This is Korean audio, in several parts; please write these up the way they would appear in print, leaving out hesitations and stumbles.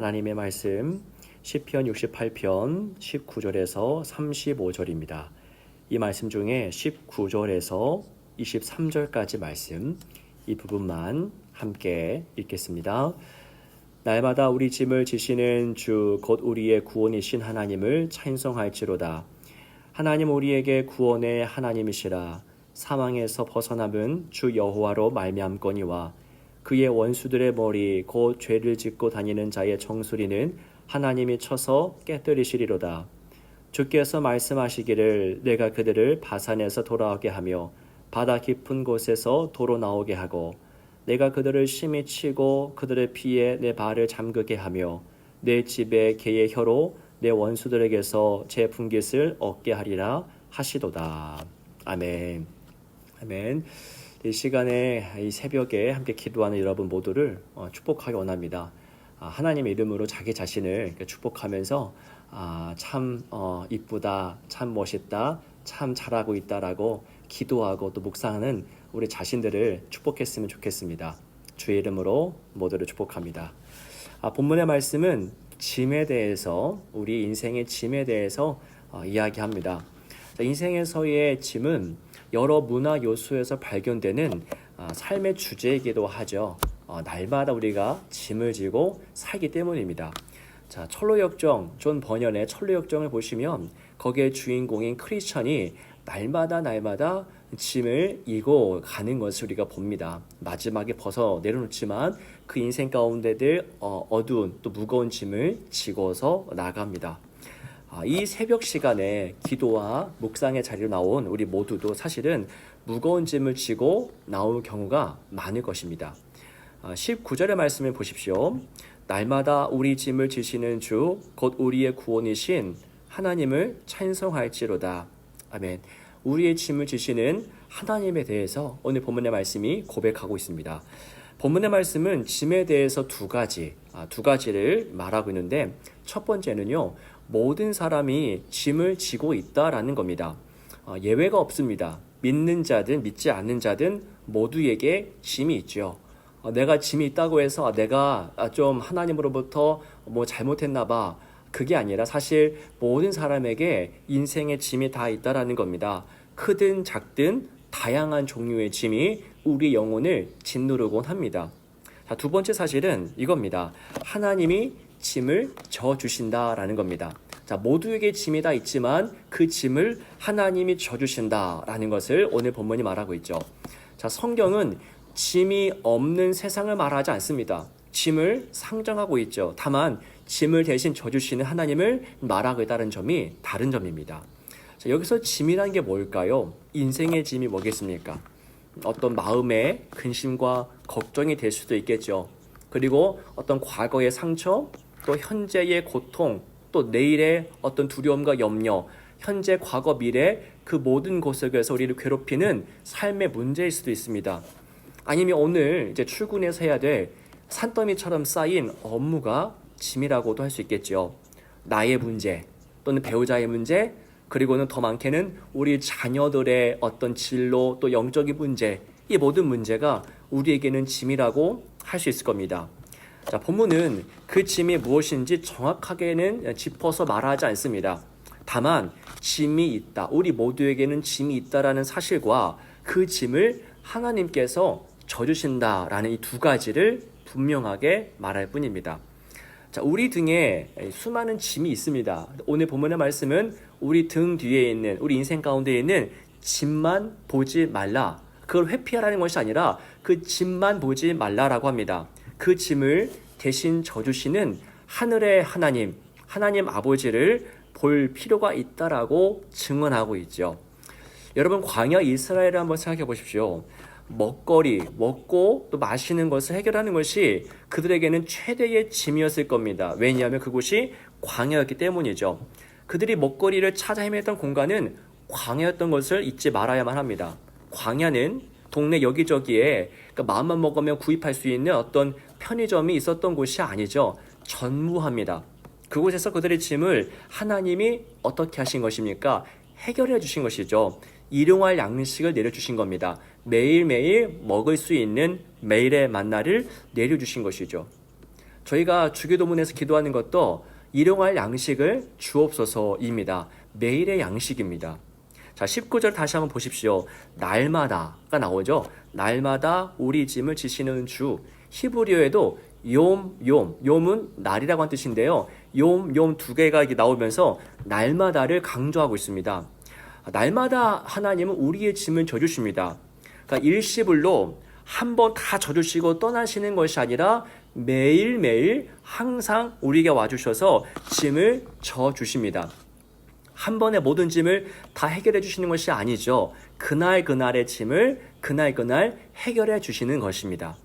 하나님의 말씀 시편 68편 19절에서 35절입니다. 이 말씀 중에 19절에서 23절까지 말씀, 이 부분만 함께 읽겠습니다. 날마다 우리 짐을 지시는 주 곧 우리의 구원이신 하나님을 찬송할지로다. 하나님 우리에게 구원의 하나님이시라. 사망에서 벗어남은 주 여호와로 말미암거니와 그의 원수들의 머리 곧 죄를 짓고 다니는 자의 정수리는 하나님이 쳐서 깨뜨리시리로다. 주께서 말씀하시기를 내가 그들을 바산에서 돌아오게 하며 바다 깊은 곳에서 도로 나오게 하고 내가 그들을 심히 치고 그들의 피에 내 발을 잠그게 하며 내 집에 개의 혀로 내 원수들에게서 제 분깃을 얻게 하리라 하시도다. 아멘. 아멘. 이 시간에 이 새벽에 함께 기도하는 여러분 모두를 축복하기 원합니다. 하나님의 이름으로 자기 자신을 축복하면서 참 이쁘다, 참 멋있다, 참 잘하고 있다라고 기도하고 또 묵상하는 우리 자신들을 축복했으면 좋겠습니다. 주의 이름으로 모두를 축복합니다. 본문의 말씀은 짐에 대해서, 우리 인생의 짐에 대해서 이야기합니다. 인생에서의 짐은 여러 문화 요소에서 발견되는 삶의 주제이기도 하죠. 날마다 우리가 짐을 지고 살기 때문입니다. 자, 철로역정, 존 버년의 철로역정을 보시면 거기에 주인공인 크리스천이 날마다 짐을 이고 가는 것을 우리가 봅니다. 마지막에 벗어 내려놓지만 그 인생 가운데들 어두운 또 무거운 짐을 지고서 나갑니다. 이 새벽 시간에 기도와 묵상의 자리로 나온 우리 모두도 사실은 무거운 짐을 지고 나올 경우가 많을 것입니다. 19절의 말씀을 보십시오. 날마다 우리 짐을 지시는 주 곧 우리의 구원이신 하나님을 찬송할지로다. 아멘. 우리의 짐을 지시는 하나님에 대해서 오늘 본문의 말씀이 고백하고 있습니다. 본문의 말씀은 짐에 대해서 두 가지를 말하고 있는데, 첫 번째는요, 모든 사람이 짐을 지고 있다라는 겁니다. 예외가 없습니다. 믿는 자든 믿지 않는 자든 모두에게 짐이 있죠. 내가 짐이 있다고 해서 내가 좀 하나님으로부터 잘못했나 봐, 그게 아니라 사실 모든 사람에게 인생의 짐이 다 있다라는 겁니다. 크든 작든 다양한 종류의 짐이 우리 영혼을 짓누르곤 합니다. 자, 두 번째 사실은 이겁니다. 하나님이 짐을 져주신다라는 겁니다. 자, 모두에게 짐이 다 있지만 그 짐을 하나님이 져주신다라는 것을 오늘 본문이 말하고 있죠. 자, 성경은 짐이 없는 세상을 말하지 않습니다. 짐을 상정하고 있죠. 다만 짐을 대신 져주시는 하나님을 말하고 있다는 점이 다른 점입니다. 자, 여기서 짐이라는 게 뭘까요? 인생의 짐이 뭐겠습니까? 어떤 마음의 근심과 걱정이 될 수도 있겠죠. 그리고 어떤 과거의 상처, 또 현재의 고통, 또 내일의 어떤 두려움과 염려, 현재, 과거, 미래 그 모든 곳 속에서 우리를 괴롭히는 삶의 문제일 수도 있습니다. 아니면 오늘 이제 출근해서 해야 될 산더미처럼 쌓인 업무가 짐이라고도 할 수 있겠죠. 나의 문제, 또는 배우자의 문제, 그리고는 더 많게는 우리 자녀들의 어떤 진로, 또 영적인 문제, 이 모든 문제가 우리에게는 짐이라고 할 수 있을 겁니다. 자, 본문은 그 짐이 무엇인지 정확하게는 짚어서 말하지 않습니다. 다만 짐이 있다, 우리 모두에게는 짐이 있다라는 사실과 그 짐을 하나님께서 져주신다라는 이 두 가지를 분명하게 말할 뿐입니다. 자, 우리 등에 수많은 짐이 있습니다. 오늘 본문의 말씀은 우리 등 뒤에 있는, 우리 인생 가운데 있는 짐만 보지 말라, 그걸 회피하라는 것이 아니라 그 짐만 보지 말라라고 합니다. 그 짐을 대신 져주시는 하늘의 하나님 아버지를 볼 필요가 있다라고 증언하고 있죠. 여러분, 광야 이스라엘을 한번 생각해 보십시오. 먹고 또 마시는 것을 해결하는 것이 그들에게는 최대의 짐이었을 겁니다. 왜냐하면 그곳이 광야였기 때문이죠. 그들이 먹거리를 찾아 헤맸던 공간은 광야였던 것을 잊지 말아야만 합니다. 광야는 동네 여기저기에 마음만 먹으면 구입할 수 있는 어떤 편의점이 있었던 곳이 아니죠. 전무합니다. 그곳에서 그들의 짐을 하나님이 어떻게 하신 것입니까? 해결해 주신 것이죠. 일용할 양식을 내려주신 겁니다. 매일매일 먹을 수 있는 매일의 만나를 내려주신 것이죠. 저희가 주기도문에서 기도하는 것도 일용할 양식을 주옵소서입니다. 매일의 양식입니다. 자, 19절 다시 한번 보십시오. 날마다가 나오죠. 날마다 우리 짐을 지시는 주. 히브리어에도 욤은 날이라고 한 뜻인데요. 욤 두 개가 나오면서 날마다를 강조하고 있습니다. 날마다 하나님은 우리의 짐을 져주십니다. 그러니까 일시불로 한 번 다 져주시고 떠나시는 것이 아니라 매일매일 항상 우리에게 와주셔서 짐을 져주십니다. 한 번에 모든 짐을 다 해결해 주시는 것이 아니죠. 그날그날의 짐을 그날 해결해 주시는 것입니다.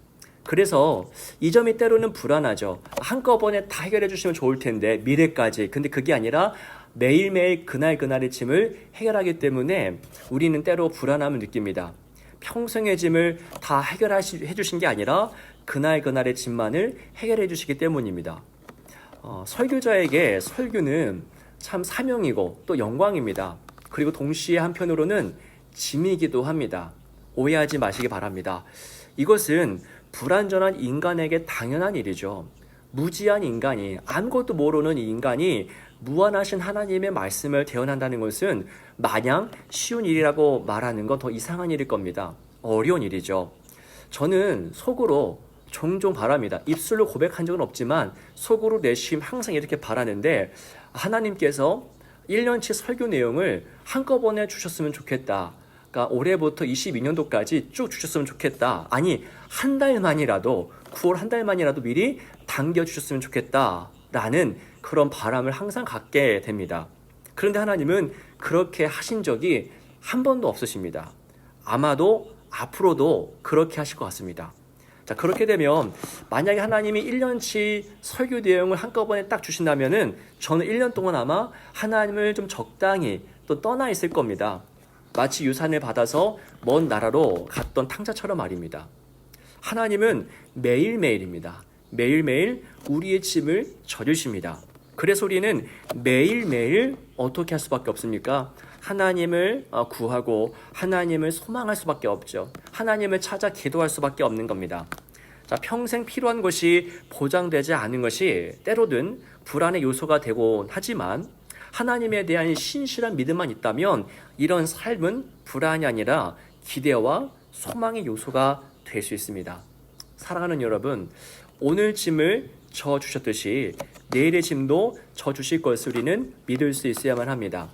그래서 이 점이 때로는 불안하죠. 한꺼번에 다 해결해 주시면 좋을 텐데 미래까지. 근데 그게 아니라 매일매일 그날의 짐을 해결하기 때문에 우리는 때로 불안함을 느낍니다. 평생의 짐을 다 해결해 주신 게 아니라 그날의 짐만을 해결해 주시기 때문입니다. 설교자에게 설교는 참 사명이고 또 영광입니다. 그리고 동시에 한편으로는 짐이기도 합니다. 오해하지 마시기 바랍니다. 이것은 불완전한 인간에게 당연한 일이죠. 무지한 인간이, 아무것도 모르는 이 인간이 무한하신 하나님의 말씀을 대언한다는 것은 마냥 쉬운 일이라고 말하는 건 더 이상한 일일 겁니다. 어려운 일이죠. 저는 속으로 종종 바랍니다. 입술로 고백한 적은 없지만 속으로 내심 항상 이렇게 바라는데 하나님께서 1년치 설교 내용을 한꺼번에 주셨으면 좋겠다. 그러니까 올해부터 22년도까지 쭉 주셨으면 좋겠다. 아니, 한 달만이라도 9월 한 달만이라도 미리 당겨주셨으면 좋겠다. 라는 그런 바람을 항상 갖게 됩니다. 그런데 하나님은 그렇게 하신 적이 한 번도 없으십니다. 아마도 앞으로도 그렇게 하실 것 같습니다. 자, 그렇게 되면 만약에 하나님이 1년치 설교 내용을 한꺼번에 딱 주신다면은 저는 1년 동안 아마 하나님을 좀 적당히 또 떠나 있을 겁니다. 마치 유산을 받아서 먼 나라로 갔던 탕자처럼 말입니다. 하나님은 매일매일입니다. 매일매일 우리의 짐을 져주십니다. 그래서 우리는 매일매일 어떻게 할 수밖에 없습니까? 하나님을 구하고 하나님을 소망할 수밖에 없죠. 하나님을 찾아 기도할 수밖에 없는 겁니다. 자, 평생 필요한 것이 보장되지 않은 것이 때로는 불안의 요소가 되곤 하지만 하나님에 대한 신실한 믿음만 있다면 이런 삶은 불안이 아니라 기대와 소망의 요소가 될 수 있습니다. 사랑하는 여러분, 오늘 짐을 져주셨듯이 내일의 짐도 져주실 것을 우리는 믿을 수 있어야만 합니다.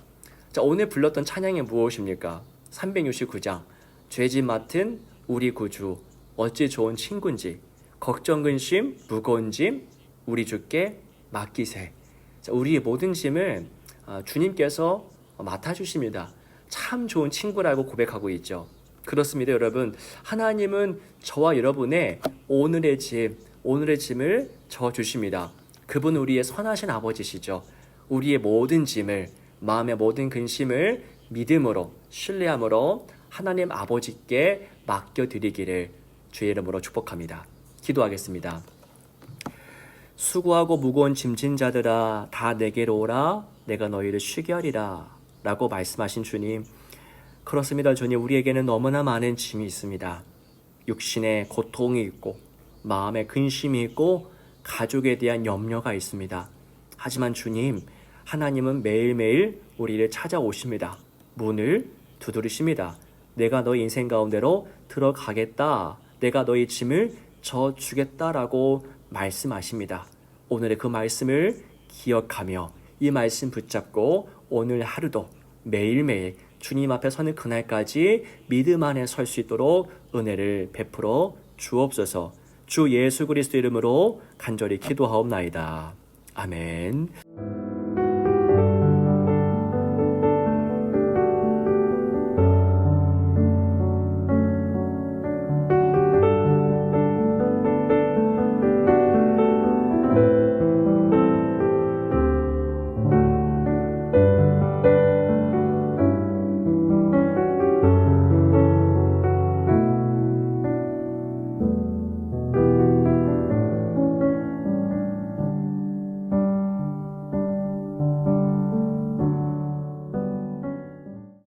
자, 오늘 불렀던 찬양이 무엇입니까? 369장 죄짐 맡은 우리 구주 어찌 좋은 친구인지 걱정 근심 무거운 짐 우리 주께 맡기세. 자, 우리의 모든 짐을 주님께서 맡아주십니다. 참 좋은 친구라고 고백하고 있죠. 그렇습니다, 여러분. 하나님은 저와 여러분의 오늘의 짐을 져주십니다. 그분은 우리의 선하신 아버지시죠. 우리의 모든 짐을, 마음의 모든 근심을 믿음으로, 신뢰함으로 하나님 아버지께 맡겨드리기를 주의 이름으로 축복합니다. 기도하겠습니다. 수고하고 무거운 짐진 자들아 다 내게로 오라 내가 너희를 쉬게 하리라 라고 말씀하신 주님, 그렇습니다. 주님, 우리에게는 너무나 많은 짐이 있습니다. 육신의 고통이 있고 마음의 근심이 있고 가족에 대한 염려가 있습니다. 하지만 주님, 하나님은 매일매일 우리를 찾아오십니다. 문을 두드리십니다. 내가 너희 인생 가운데로 들어가겠다. 내가 너희 짐을 져주겠다라고 말씀하십니다. 오늘의 그 말씀을 기억하며 이 말씀 붙잡고 오늘 하루도 매일매일 주님 앞에 서는 그날까지 믿음 안에 설 수 있도록 은혜를 베풀어 주옵소서. 주 예수 그리스도 이름으로 간절히 기도하옵나이다. 아멘.